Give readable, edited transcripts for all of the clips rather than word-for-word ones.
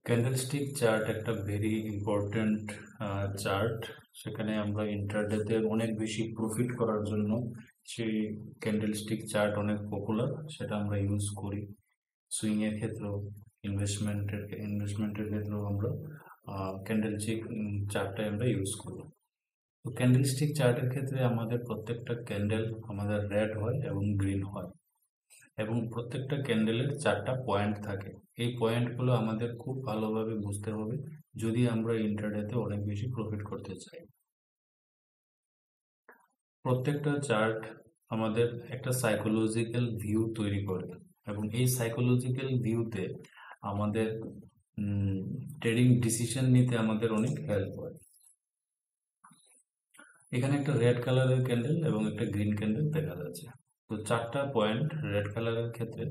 Candlestick chart একটা very important chart. সেখানে আমরা ইন্ট্রাডেতে অনেক বেশি প্রফিট করার জন্য সেই ক্যান্ডেলস্টিক চার্ট অনেক পপুলার, সেটা আমরা ইউজ করি। সুইং এর ক্ষেত্রেও, ইনভেস্টমেন্টের ক্ষেত্রেও আমরা ক্যান্ডেলস্টিক চার্টটাই আমরা ইউজ করি। তো ক্যান্ডেলস্টিক চার্টের ক্ষেত্রে আমাদের প্রত্যেকটা ক্যান্ডেল আমাদের রেড হয় এবং গ্রিন হয়, এবং প্রত্যেকটা ক্যান্ডেলের 4টা পয়েন্ট থাকে। এই পয়েন্টগুলো আমাদের খুব ভালোভাবে বুঝতে হবে যদি আমরা ইন্ট্রাডেতে অনেক বেশি প্রফিট করতে চাই। প্রত্যেকটা চার্ট আমাদের একটা সাইকোলজিক্যাল ভিউ তৈরি করে, এবং এই সাইকোলজিক্যাল ভিউতে আমাদের ট্রেডিং ডিসিশন নিতে আমাদের অনেক হেল্প হয়। এখানে একটা রেড কালারের ক্যান্ডেল এবং একটা গ্রিন ক্যান্ডেল দেখা যাচ্ছে। তো 4টা পয়েন্ট রেড কালারের ক্ষেত্রে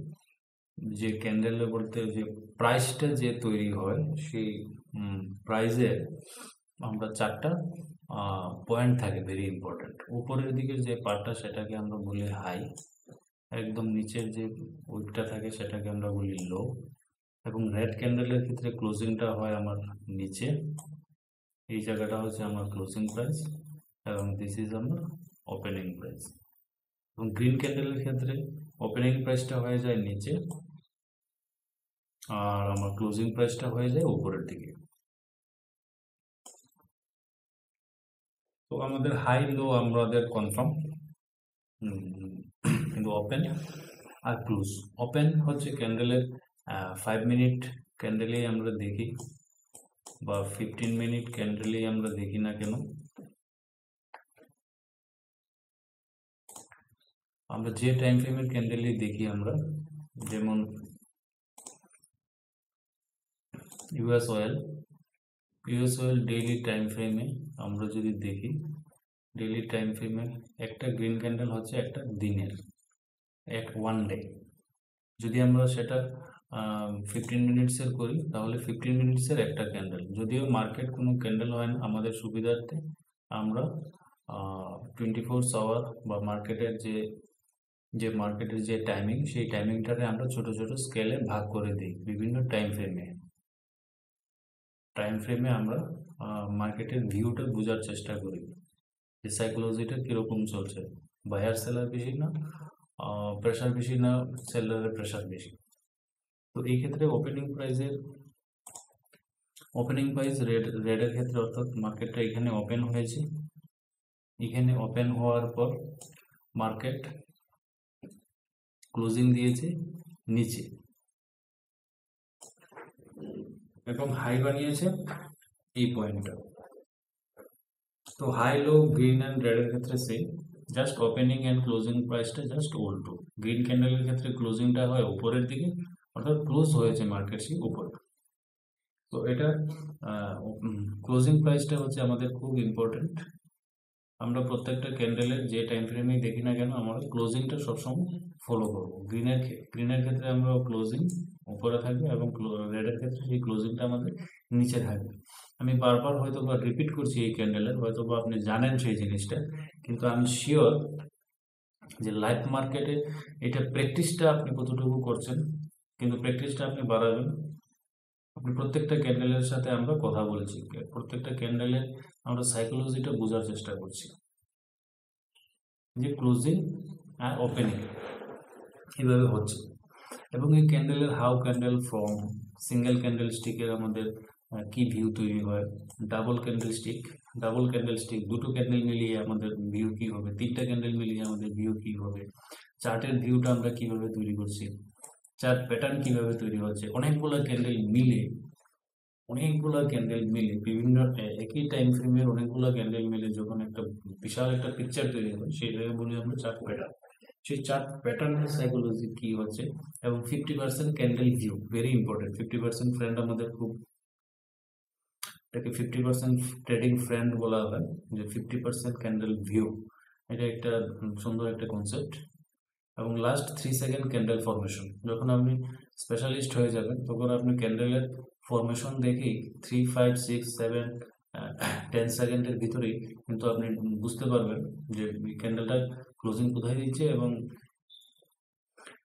যে ক্যান্ডেলে বলতে যে প্রাইসটা যে তৈরি হয়, সেই প্রাইজের আমরা 4টা পয়েন্ট থাকে ভেরি ইম্পর্টেন্ট। উপরের দিকের যে পার্টটা সেটাকে আমরা বলি হাই, একদম নিচের যে উইকটা থাকে সেটাকে আমরা বলি লো, এবং রেড ক্যান্ডেলের ক্ষেত্রে ক্লোজিংটা হয় আমার নিচে, এই জায়গাটা হচ্ছে আমার ক্লোজিং প্রাইস, এবং দিস ইজ আমার ওপেনিং প্রাইস। এবং গ্রিন ক্যান্ডেলের ক্ষেত্রে ওপেনিং প্রাইসটা হয়ে যায় নিচে, আর আমার ক্লোজিং প্রাইসটা হয়ে যায় উপরের দিকে। তো আমাদের হাই লো আমাদের কনফার্ম, কিন্তু ওপেন আর ক্লোজ, ওপেন হচ্ছে ক্যান্ডেলের 5 মিনিট ক্যান্ডেলেই আমরা দেখি, বা 15 মিনিট ক্যান্ডেলেই আমরা দেখি না কেন, আমরা যে টাইম ফ্রেমের ক্যান্ডেলেই দেখি, আমরা যেমন ইউএস অয়েল ডেইলি টাইম ফ্রেমে আমরা যদি দেখি, ডেইলি টাইম ফ্রেমে একটা গ্রিন ক্যান্ডেল হচ্ছে একটা দিনের, ওয়ান ডে। যদি আমরা সেটা 15 মিনিটসের করি তাহলে 15 মিনিটসের একটা ক্যান্ডেল। যদিও মার্কেট কোনো ক্যান্ডেল হয় না, আমাদের সুবিধার্থে আমরা 24 আওয়ার বা মার্কেটের যে টাইমিং, সেই টাইমিংটাকে আমরা ছোট ছোট স্কেলে ভাগ করে দিই বিভিন্ন টাইম ফ্রেমে আমরা মার্কেটের ভিউটা বোঝার চেষ্টা করি, যে সাইকোলজিটা কিরকম চলছে, বায়ার সেলার বেশি না, প্রেশার বেশি না, সেলারের প্রেশার বেশি। তো এই ক্ষেত্রে ওপেনিং প্রাইস রেডের ক্ষেত্রে, অর্থাৎ মার্কেটটা এখানে ওপেন হয়েছে, এখানে ওপেন হওয়ার পর মার্কেট ক্লোজিং দিয়েছে নিচে এবং হাই বানিয়েছে এই পয়েন্টটা। তো হাই লো গ্রিন অ্যান্ড রেডের ক্ষেত্রে same, just opening and closing প্রাইসটা জাস্ট উল্টো। গ্রিন ক্যান্ডেলের ক্ষেত্রে ক্লোজিংটা হয় উপরের দিকে, অর্থাৎ ক্লোজ হয়েছে মার্কেট সেই উপরে। তো এটা ক্লোজিং প্রাইসটা হচ্ছে আমাদের খুব ইম্পর্টেন্ট। আমরা প্রত্যেকটা ক্যান্ডেলের যে টাইম ফ্রেমেই দেখি না কেন, আমরা ক্লোজিংটা সবসময় ফলো করবো। গ্রিনের ক্ষেত্রে আমরা ক্লোজিং উপরে থাকবে, এবং রেডের ক্ষেত্রে সেই ক্লোজিংটা আমাদের নিচে থাকবে। আমি বারবার হয়তো বা রিপিট করছি এই ক্যান্ডেলের, হয়তো বা আপনি জানেন সেই জিনিসটা, কিন্তু আমি শিওর যে লাইভ মার্কেটে এটা প্র্যাকটিসটা আপনি কতটুকু করছেন, কিন্তু প্র্যাকটিসটা আপনি বাড়াবেন। আপনি প্রত্যেকটা ক্যান্ডেলের সাথে আমরা কথা বলেছি, প্রত্যেকটা ক্যান্ডেলে আমরা সাইকোলজিটা বোঝার চেষ্টা করছি, যে ক্লোজিং আর ওপেনিং এইভাবে হচ্ছে। এবং এই ক্যান্ডেলের how candle form, single candle স্টিকের আমাদের কি ভিউ তৈরি হয়, ডাবল ক্যান্ডেল স্টিক দুটো ক্যান্ডেল মিলিয়ে আমাদের ভিউ কি হবে, 3টা ক্যান্ডেল মিলিয়ে আমাদের ভিউ কি হবে, চার্টের ভিউটা আমরা কিভাবে তৈরি করছি, চার্ট প্যাটার্ন কিভাবে তৈরি হচ্ছে, অনেকগুলো ক্যান্ডেল মিলে বিভিন্ন একই টাইম ফ্রেমের অনেকগুলো ক্যান্ডেল মিলে যখন একটা বিশাল একটা পিকচার তৈরি হয়, সেটাকে বলি আমরা চার্ট প্যাটার্ন। সেই চার্ট প্যাটার্নের সাইকোলজি কি হচ্ছে, এবং 50% candle view very important. 50% friend আমাদের খুব, এটাকে 50% ট্রেডিং ফ্রেন্ড বলা হয়, যে 50% ক্যান্ডেল ভিউ, এটা একটা সুন্দর একটা কনসেপ্ট। এবং লাস্ট 3 সেকেন্ড ক্যান্ডেল ফরমেশন, যখন আপনি স্পেশালিস্ট হয়ে যাবেন তখন আপনি ক্যান্ডেলের ফরমেশন দেখেই 3, 5, 6, 7, 10 সেকেন্ডের ভিতরেই কিন্তু আপনি বুঝতে পারবেন যে ক্যান্ডেলটা ক্লোজিং কোথায় দিচ্ছে, এবং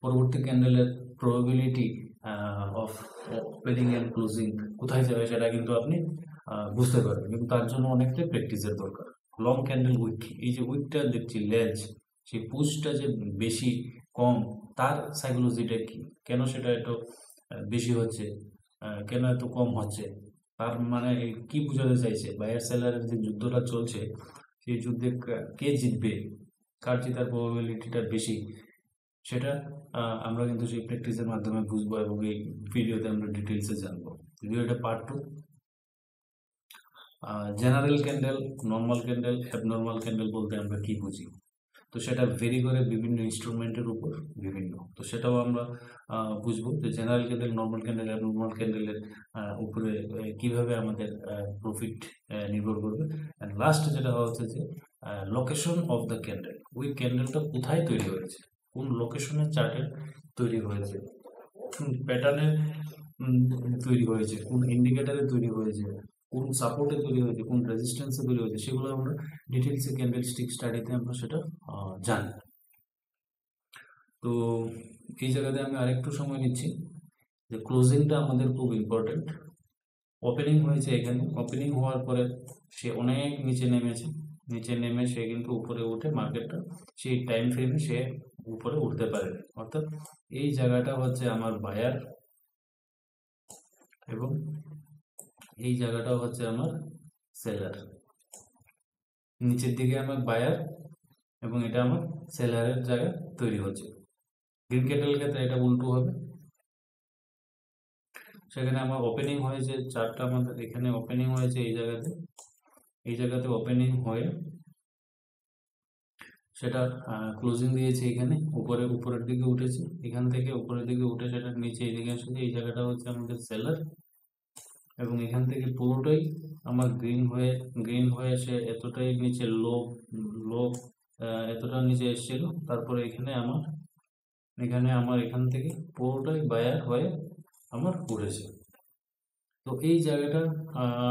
পরবর্তী ক্যান্ডেলের probability of opening and closing কোথায় যাবে সেটা কিন্তু আপনি বুঝতে পারবেন, কিন্তু তার জন্য অনেকটাই প্র্যাকটিসের দরকার। লং ক্যান্ডেল উইক, এই যে উইকটা দেখছি লেজ, সেই পুশটা যে বেশি কম, তার সাইকোলজিটা কি, কেন সেটা একটু বেশি হচ্ছে, কেন এত কম হচ্ছে, তার মানে কি বোঝাতে চাইছে, বায়ার সেলারের যে যুদ্ধটা চলছে সেই যুদ্ধে কে জিতবে, কার জেতার প্রবাবিলিটিটা বেশি, সেটা আমরা কিন্তু সেই প্র্যাকটিসের মাধ্যমে বুঝবো এবং এই ভিডিওতে আমরা ডিটেলসে জানবো। যদিও এটা part 2। General candle, normal candle, abnormal candle বলতে আমরা কি বুঝি, তো সেটা ভেরি করে বিভিন্ন ইনস্ট্রুমেন্টের উপর বিভিন্ন, তো সেটাও আমরা বুঝবো যে general candle, normal candle, abnormal ক্যান্ডেলের উপরে কিভাবে আমাদের প্রফিট নির্ভর করবে। অ্যান্ড লাস্ট যেটা হচ্ছে যে লোকেশন অফ দ্য ক্যান্ডেল, ওই ক্যান্ডেলটা কোথায় তৈরি হয়েছে, কোন লোকেশনের চার্টে তৈরি হয়েছে, কোন প্যাটার্নে তৈরি হয়েছে, কোন ইন্ডিকেটারে তৈরি হয়েছে, কোন সাপোর্টে তৈরি হয়েছে, কোন রেজিস্ট্যান্সে তৈরি হয়েছে, সেগুলো আমরা ডিটেলসে ক্যান্ডেল স্টিক স্টাডিতে আমরা সেটা জানি। তো এই জায়গাতে আমি আরেকটু সময় নিচ্ছি যে ক্লোজিংটা আমাদের খুব ইম্পর্টেন্ট। ওপেনিং হয়েছে এখানে, ওপেনিং হওয়ার পরে সে অনেক নিচে নেমেছে, নিচে নেমে সে কিন্তু উপরে উঠে মার্কেটটা সেই টাইম ফ্রেমে সে উপরে উঠতে পারে, অর্থাৎ এই জায়গাটা হচ্ছে আমার বায়ার এবং এই জায়গাটা হচ্ছে আমার সেলার, নিচের দিকে আমার বায়ার এবং এটা আমার সেলারের জায়গা তৈরি হচ্ছে। গ্রিন ক্যান্ডেলের ক্ষেত্রে এটা উল্টো হবে, সেখানে আমার ওপেনিং হয়েছে চারটা, আমাদের এখানে ওপেনিং হয়েছে এই জায়গাতে ওপেনিং হয়ে সেটা ক্লোজিং দিয়েছে এখানে, উপরের দিকে উঠেছে, এখান থেকে উপরের দিকে উঠে সেটা নিচে এদিকে এসেছে, এই জায়গাটা হচ্ছে আমাদের সেলার এবং এখান থেকে পুরোটাই আমার গ্রিন হয়ে সে এতটাই নিচে লো লো এতটা নিচে এসেছিল, তারপরে এখানে আমার এখান থেকে পুরোটাই বায়ার হয়ে আমার উঠেছে। তো এই জায়গাটা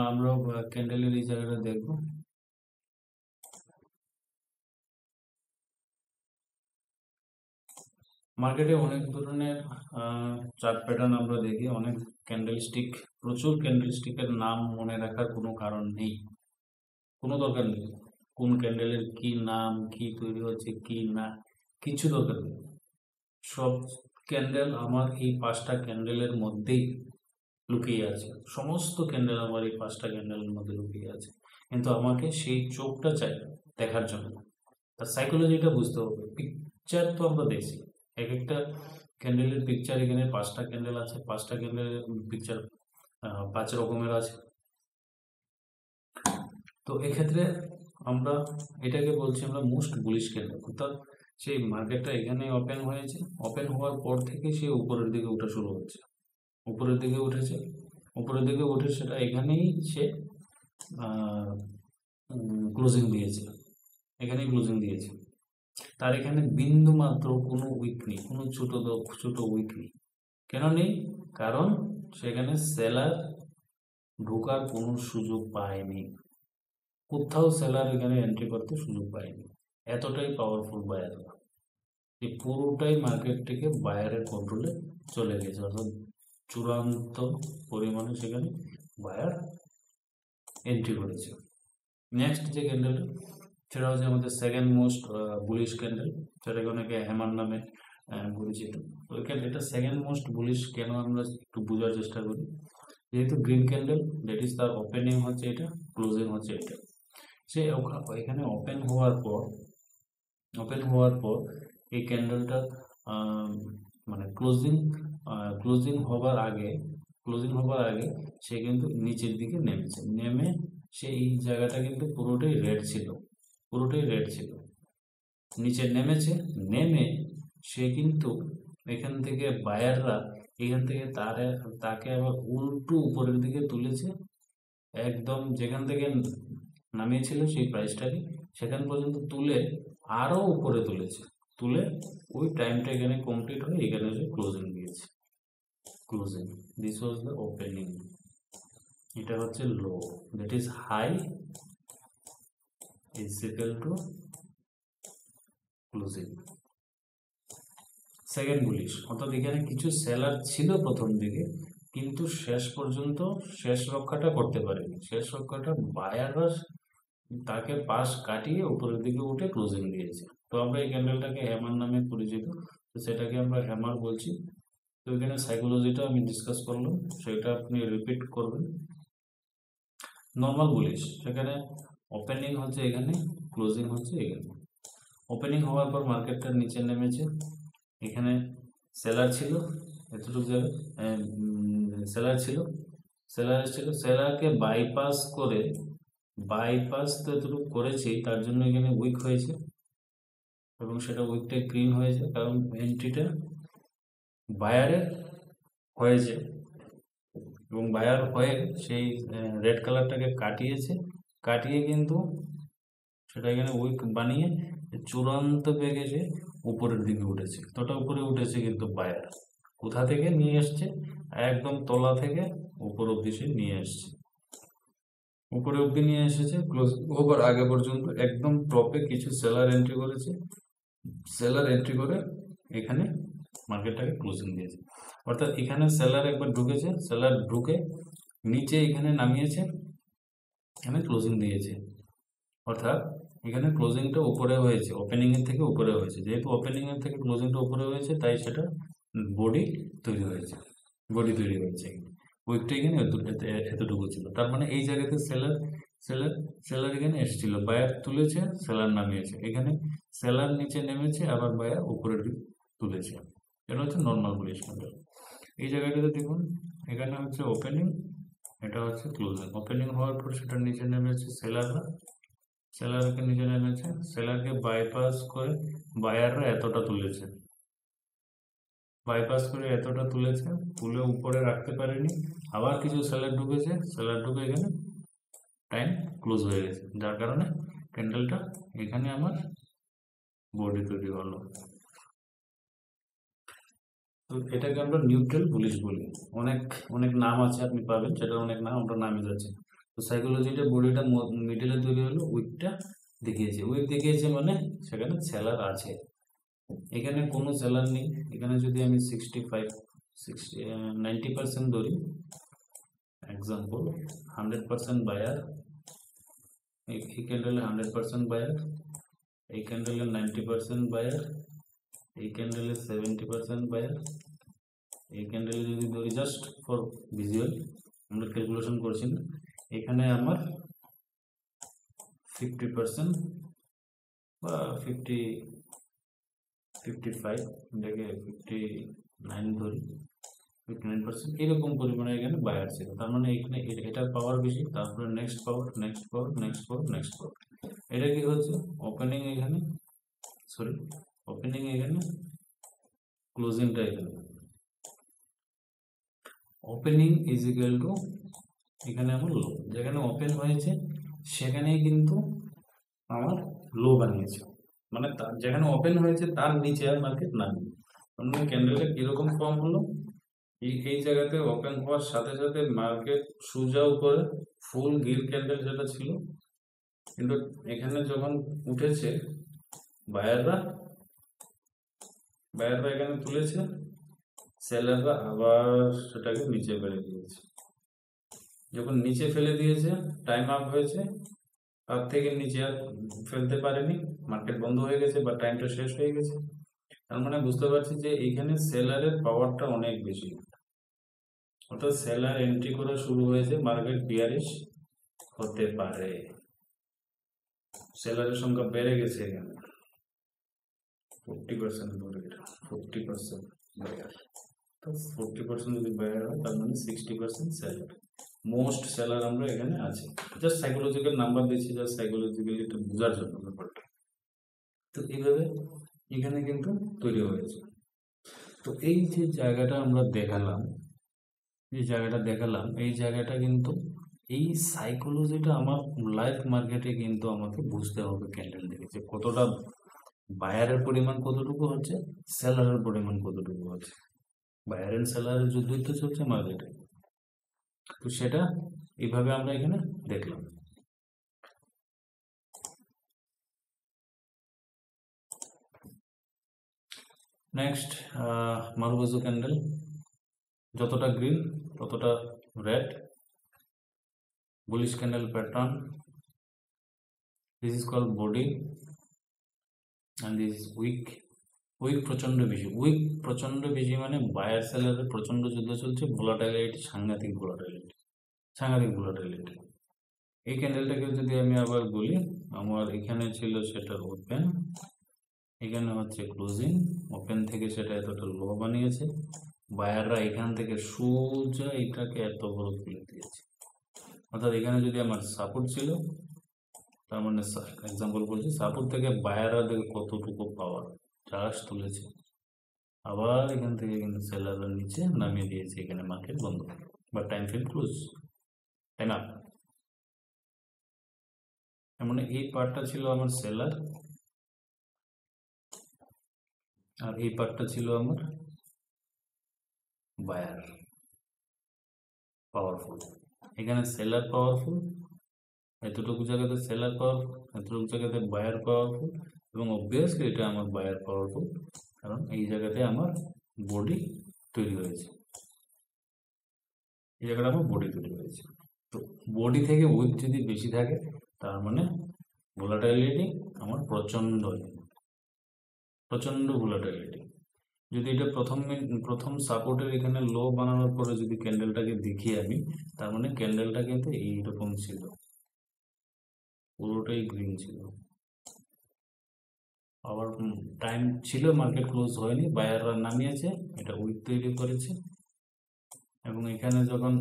আমরা ক্যান্ডেলের এই জায়গাটা দেখবো। মার্কেটে অনেক ধরনের চার্ট প্যাটার্ন আমরা দেখি, অনেক ক্যান্ডেলস্টিক, প্রচুর ক্যান্ডেলস্টিকের নাম মনে রাখার কোনো কারণ নেই, কোনো দরকার নেই, কোন ক্যান্ডেলের কি নাম, কি তৈরি হচ্ছে, কি না, কিছু দরকার নেই। সব ক্যান্ডেল আমার এই 5টা ক্যান্ডেলের মধ্যেই লুকিয়ে আছে, সমস্ত ক্যান্ডেল আমার এই 5টা ক্যান্ডেলের মধ্যে লুকিয়ে আছে, কিন্তু আমাকে সেই চোখটা চাই দেখার জন্য, তার সাইকোলজিটা বুঝতে হবে। পিকচার তো আমরা দেখছি, এক একটা ক্যান্ডেলের পিকচার, এখানে 5টা ক্যান্ডেল আছে, 5টা ক্যান্ডেলের পিকচার 5 রকমের আছে। তো এক্ষেত্রে আমরা এটাকে বলছি আমরা মোস্ট বুলিশ ক্যান্ডেল, অর্থাৎ সেই মার্কেটটা এখানে ওপেন হয়েছে, ওপেন হওয়ার পর থেকে সে উপরের দিকে ওঠা শুরু হচ্ছে, উপরের দিকে উঠেছে, উপরের দিকে উঠে সেটা এখানেই সে ক্লোজিং দিয়েছে, এখানেই ক্লোজিং দিয়েছে, তার এখানে বিন্দু মাত্র কোনো উইক নেই, কোনো ছোট উইক নেই। কেন নেই? কারণ সেখানে সেলার ঢোকার কোনো সুযোগ পায়নি, কোথাও সেলার এখানে এন্ট্রি করতে সুযোগ পায়নি, এতটাই পাওয়ারফুল বায়ার, এই পুরোটাই মার্কেট থেকে বায়ারের কন্ট্রোলে চলে গেছে, অর্থাৎ চূড়ান্ত পরিমাণে সেখানে বায়ার এন্ট্রি করেছে। নেক্সট যে ক্যান্ডেলটা সেটা হচ্ছে আমাদের সেকেন্ড মোস্ট বুলিশ ক্যান্ডেল, সেটাকে অনেকে হ্যামার নামে পরিচিত। ওই ক্যান্ডেলটা সেকেন্ড মোস্ট বুলিশ কেন আমরা একটু বোঝার চেষ্টা করি। যেহেতু গ্রিন ক্যান্ডেল, দ্যাট ইজ তার ওপেনিং হচ্ছে এটা, ক্লোজিং হচ্ছে এটা, সে এখানে ওপেন হওয়ার পর এই ক্যান্ডেলটা মানে ক্লোজিং হবার আগে সে কিন্তু নিচের দিকে নেমেছে, নেমে সে এই জায়গাটা কিন্তু পুরোটাই রেড ছিল, নিচে নেমেছে, নেমে সে কিন্তু এখান থেকে বায়াররা এখান থেকে তাকে আবার উল্টো উপরের দিকে তুলেছে, একদম যেখান থেকে নামিয়েছিল সেই প্রাইসটাকে সেখান পর্যন্ত তুলে আরো উপরে তুলে ওই টাইমটা এখানে কমপ্লিট হয়ে এখানে যে ক্লোজিং দিয়েছে, closing, this was the opening, এটা হচ্ছে low, that is high is equal to closing. Second bullish, অর্থাৎ এখানে কিছু সেলার ছিল প্রথম দিকে, কিন্তু শেষ পর্যন্ত শেষ রক্ষাটা করতে পারেনি। শেষ রক্ষাটা বায়াররা তাকে পাশ কাটিয়ে উপরের দিকে উঠে ক্লোজিং দিয়েছে। তো আমরা এই ক্যান্ডেলটাকে হ্যামার নামে পরিচিত, তো সেটাকে আমরা হ্যামার বলছি। তো এখানে সাইকোলজিটা আমি ডিসকাস করলাম, সেটা আপনি রিপিট করবেন। নর্মাল বুলিশ, সেখানে ওপেনিং হচ্ছে এখানে, ক্লোজিং হচ্ছে এখানে। ওপেনিং হওয়ার পর মার্কেটটা নিচে নেমেছে, এখানে সেলার ছিল এতটুকু জায়গায়, সেলার ছিল, সেলারকে বাইপাস করে, বাইপাস তো এতটুকু করেছি, তার জন্য এখানে উইক হয়েছে এবং সেটা উইকটা ক্লিন হয়েছে, কারণ এন্ট্রিটা বায়ারে হয়েছে এবং বায়ার হয়ে সেই রেড কালারটাকে কাটিয়ে কিন্তু সেটা এখানে উইক বানিয়ে চূড়ান্ত প্যাকেজে উপরের দিকে উঠেছে। তোটা উপরে উঠেছে কিন্তু বায়ার কোথা থেকে নিয়ে এসছে, একদম তলা থেকে উপর অব্দি সে নিয়ে এসছে, উপরে অব্দি নিয়ে এসেছে। ক্লোজ ওভার আগে পর্যন্ত একদম টপে কিছু সেলার এন্ট্রি করেছে, সেলার এন্ট্রি করে এখানে মার্কেটটাকে ক্লোজিং দিয়েছে। অর্থাৎ এখানে সেলার একবার ঢুকেছে, সেলার ঢুকে নিচে এখানে নামিয়েছে, এখানে ক্লোজিং দিয়েছে। অর্থাৎ এখানে ক্লোজিংটা উপরে হয়েছে, ওপেনিং এর থেকে উপরে হয়েছে। যেহেতু ওপেনিং এর থেকে ক্লোজিংটা উপরে হয়েছে, তাই সেটা বডি তৈরি হয়েছে, উইকটা এখানে এতটুকু ছিল। তার মানে এই জায়গাতে সেলার এখানে এসেছিল, বায়ার তুলেছে, সেলার নামিয়েছে, এখানে সেলার নিচে নেমেছে, আবার বায়ার উপরের দিকে তুলেছে। এটা হচ্ছে নর্মাল বুলিশ ক্যান্ডেল। এই জায়গাটাতে দেখুন, এখানে হচ্ছে ওপেনিং, এটা হচ্ছে ক্লোজিং। ওপেনিং হওয়ার পর সেটা নিচে নেমেছে, সেলারকে নিচে নেমেছে, সেলারকে বাইপাস করে বায়াররা এতটা তুলেছে, তুলে উপরে রাখতে পারেনি, আবার কিছু সেলার ঢুকেছে, সেলার ঢুকে এখানে টাইম ক্লোজ হয়ে গেছে, যার কারণে ক্যান্ডেলটা এখানে আমার বডি তৈরি হলো। তো এটাকে আমরা নিউট্রাল বুলিশ বলি। অনেক অনেক নাম আছে, আপনি পাবেন, সেটা অনেক নাম, আমরা নামে যাচ্ছে। তো সাইকোলজিটা বডিটা মিডিলে তৈরি হলো, উইকটা দেখিয়েছে, উইক দেখিয়েছে মানে সেখানে সেলার আছে, এখানে কোনো সেলার নেই। এখানে যদি আমি 90% ধরি, এক্সাম্পল 100% বায়ার, এই ক্যান্ডেলে 100% বায়ার, এই ক্যান্ডেলে 90% বায়ার, এই ক্যান্ডেলে 70% বায়ার, এই ক্যান্ডেলে যদি ধরি জাস্ট ফর ভিজুয়াল, আমরা ক্যালকুলেশন করছি না, এখানে আমার 50% বা 55, এটাকে 59 ধরি, 59% এরকম পরিমাণে এখানে বায়ার ছিল। তার মানে এখানে এটার পাওয়ার বেশি, তারপরে নেক্সট পাওয়ার, এটা কি হচ্ছে ওপেনিং এখানে, ক্লোজিংটা এখানে। ওপেনিং ইজ ইকুয়াল টু, এখানে আমার লো, যেখানে ওপেন হয়েছে সেখানেই কিন্তু আমার লো বানিয়েছে, মানে যেখানে ওপেন হয়েছে তার নিচে আর মার্কেট নামে। মানে ক্যান্ডেলটা কিরকম ফর্ম হলো, এই জায়গাতে ওপেন হওয়ার সাথে সাথে মার্কেট সোজা উপরে ফুল গির ক্যান্ডেল যেটা ছিল, কিন্তু এখানে যখন উঠেছে বায়াররা এখানে তুলেছে, সেলাররা আবার সেটাকে নিচে ফেলে দিয়েছে। যখন নিচে ফেলে দিয়েছে, টাইম আপ হয়েছে, তার থেকে নিচে আর ফেলতে পারেনি, মার্কেট বন্ধ হয়ে গেছে বা টাইমটা শেষ হয়ে গেছে। তার মানে বুঝতে পারছি যে এইখানে সেলারের পাওয়ারটা অনেক বেশি, অর্থাৎ সেলার এন্ট্রি করা শুরু হয়েছে, মার্কেট বিয়ারিশ হতে পারে, সেলারের সংখ্যা বেড়ে গেছে এখানে 40% ধরে, এটা 40% বায়ার, তো 40% যদি বায়ার হয় তার মানে 60% সেলার। মোস্ট সেলার আমরা এখানে আছে, জাস্ট সাইকোলজিক্যাল নাম্বার দিচ্ছি, জাস্ট সাইকোলজিক্যালি একটু বোঝার জন্য ব্যাপারটা। তো এইভাবে এখানে কিন্তু তৈরি হয়েছে। তো এই যে জায়গাটা আমরা দেখালাম, এই জায়গাটা কিন্তু এই সাইকোলজিটা আমার লাইভ মার্কেটে কিন্তু আমাকে বুঝতে হবে ক্যান্ডেল দেখে, যে কতটা বায়ারের পরিমাণ কতটুকু হচ্ছে, সেলারের পরিমাণ কতটুকু হচ্ছে। বায়ার এন্ড সেলারের যুদ্ধই তো চলছে মার্কেটে, তো সেটা এইভাবে আমরা এখানে দেখলাম। নেক্সট মারুবোজো ক্যান্ডেল, যতটা গ্রিন ততটা red, bullish candle pattern, this is called body and this is wick. Wick প্রচন্ড বেশি, উইক প্রচন্ড বেশি মানে বায়ার সেলারের প্রচন্ড যুদ্ধ চলছে, ভোলাটাইলিটি সাংঘাতিক, ভোলাটাইলিটি। এই ক্যান্ডেলটাকে যদি আমি আবার বলি, আমার এখানে ছিল সেটার ওপেন, এখানে হচ্ছে ক্লোজিং, ওপেন থেকে সেটা এতটা লো বানিয়েছে, বায়াররা এখান থেকে সোজা এটাকে এত বড় তুলে দিয়েছে। অর্থাৎ এখানে যদি আমার সাপোর্ট ছিল, তার মানে এক্সাম্পল বলছি, সাপোর্ট থেকে বায়াররা দেখে কতটুকু পাওয়ার চার্জ তুলেছে, আবার এখান থেকে কিন্তু সেলাররা নিচে নামিয়ে দিয়েছে, এখানে মার্কেট বন্ধ, বা টাইম ফ্রেম ক্লোজ, তাই না? মানে এই পার্টটা ছিল আমার সেলার, আর এই পার্টটা ছিল আমার বায়ার, পাওয়ারফুল। এখানে সেলার পাওয়ারফুল, এতটুকু জায়গাতে সেলার পাওয়ারফুল, এতটুকু জায়গাতে বায়ার পাওয়ারফুল, এবং অবভিয়াসলি এটা আমার বায়ার পাওয়ারফুল, কারণ এই জায়গাতে আমার বডি তৈরি হয়েছে, এই জায়গাটা আমার বডি তৈরি হয়েছে। তো বডি থেকে উইক যদি বেশি থাকে, তার মানে ভোলাটাইলিটি আমার প্রচন্ড ভোলাটাইলিটি। যদি এটা প্রথম সাপোর্টের এখানে লো বানানোর পরে যদি ক্যান্ডেলটাকে দেখি আমি, তার মানে ক্যান্ডেলটা কিন্তু এইরকম ছিল, পুরোটাই গ্রিন ছিল। আবার টাইম ছিল, মার্কেট ক্লোজ হয়নি, বায়াররা নামিয়েছে, এটা উইক তৈরি করেছে, এবং এখানে যখন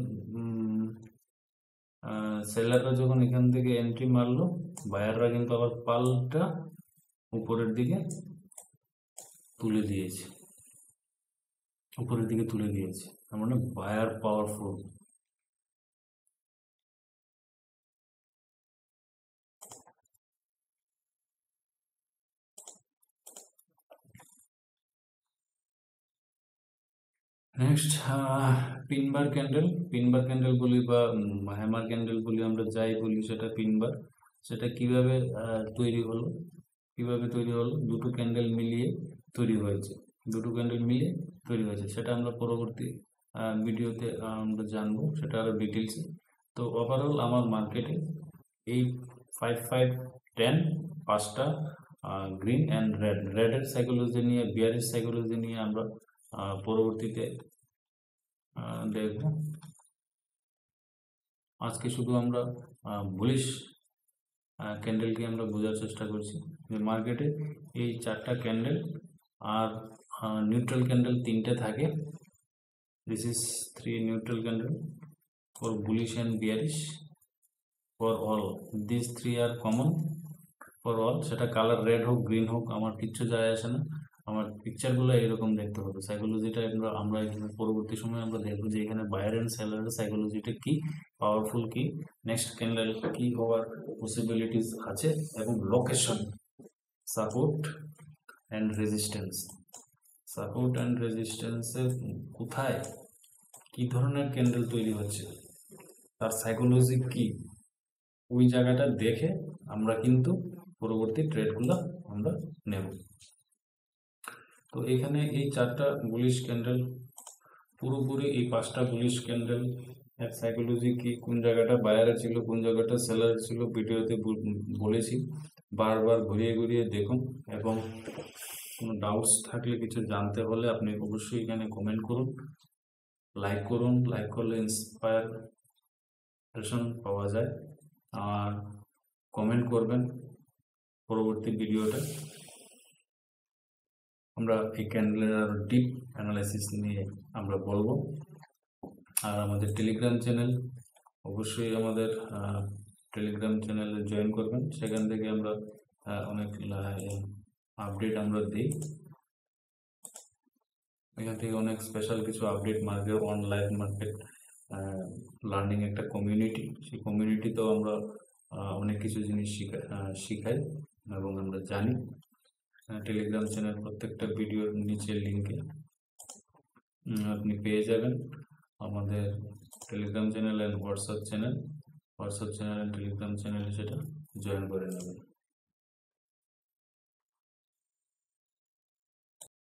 সেলাররা যখন এখান থেকে এন্ট্রি মারলো, বায়াররা কিন্তু আবার পাল্টা উপরের দিকে তুলে দিয়েছে, তার মানে buyer powerful. Next pin bar candle বলি বা হ্যামার ক্যান্ডেল বলি, আমরা যাই বলি সেটা পিনবার। সেটা কিভাবে তৈরি হলো, দুটো ক্যান্ডেল মিলিয়ে তৈরি হয়েছে, সেটা আমরা পরবর্তী ভিডিওতে আমরা জানবো, সেটা আরো ডিটেলসে। তো ওভারঅল আমার মার্কেটে এই 5, 5, 10 পাঁচটা গ্রিন অ্যান্ড রেডের সাইকোলজি নিয়ে, বিয়ারের সাইকোলজি নিয়ে আমরা পরবর্তীতে দেখব। আজকে শুধু আমরা বুলিশ ক্যান্ডেলকে আমরা বোঝার চেষ্টা করছি, যে মার্কেটে এই 4টা ক্যান্ডেল আর নিউট্রাল ক্যান্ডেল 3টে থাকে। This is 3 neutral candle for bullish and bearish, for all this 3 are common for all. সেটা কালার রেড হোক গ্রিন হোক আমার কিচ্ছু যায় আসে না, আমার পিকচারগুলো এরকম দেখতে হবে। সাইকোলজিটা আমরা পরবর্তী সময় আমরা দেখবো যে এখানে বায়ার এন্ড সেলারের সাইকোলজিটা কি, পাওয়ারফুল কি, নেক্সট ক্যান্ডেল কি হওয়ার পসিবিলিটিস আছে, এবং লোকেশন, সাপোর্ট অ্যান্ড রেজিস্ট্যান্সের কোথায় কি ধরনের ক্যান্ডেল তৈরি হচ্ছে, তার সাইকোলজি কি, ওই জায়গাটা দেখে আমরা কিন্তু পরবর্তী ট্রেডগুলো আমরা নেব। তো এখানে এই 4টা বুলিশ ক্যান্ডেল, পুরোপুরি এই 5টা বুলিশ ক্যান্ডেল এর সাইকোলজি কি, কোন জায়গাটা বায়ারে ছিল, কোন জায়গাটা সেলারে ছিল, ভিডিওতে বলেছি, বারবার ঘুরিয়ে দেখুন। এবং কোনো ডাউটস থাকলে, কিছু জানতে হলে আপনি অবশ্যই এখানে কমেন্ট করুন, লাইক করলে ইন্সপায়ারেশন পাওয়া যায়, আর কমেন্ট করবেন পরবর্তী ভিডিওটা। আমরা এই ক্যান্ডেলের আরো ডিপ অ্যানালাইসিস নিয়ে আমরা বলবো। আর আমাদের টেলিগ্রাম চ্যানেল, অবশ্যই আমাদের টেলিগ্রাম চ্যানেলে জয়েন করবেন, সেখান থেকে আমরা অনেক আপডেট আমরা দিই, এখান থেকে অনেক স্পেশাল কিছু update, market online market learning একটা কমিউনিটি, সেই কমিউনিটিতেও আমরা অনেক কিছু জিনিস শিখাই এবং আমরা জানি। টেলিগ্রাম চ্যানেল প্রত্যেকটা ভিডিওর নিচে লিঙ্কে আপনি পেয়ে যাবেন আমাদের Telegram channel and WhatsApp channel, Telegram চ্যানেলে সেটা জয়েন করে নেবেন।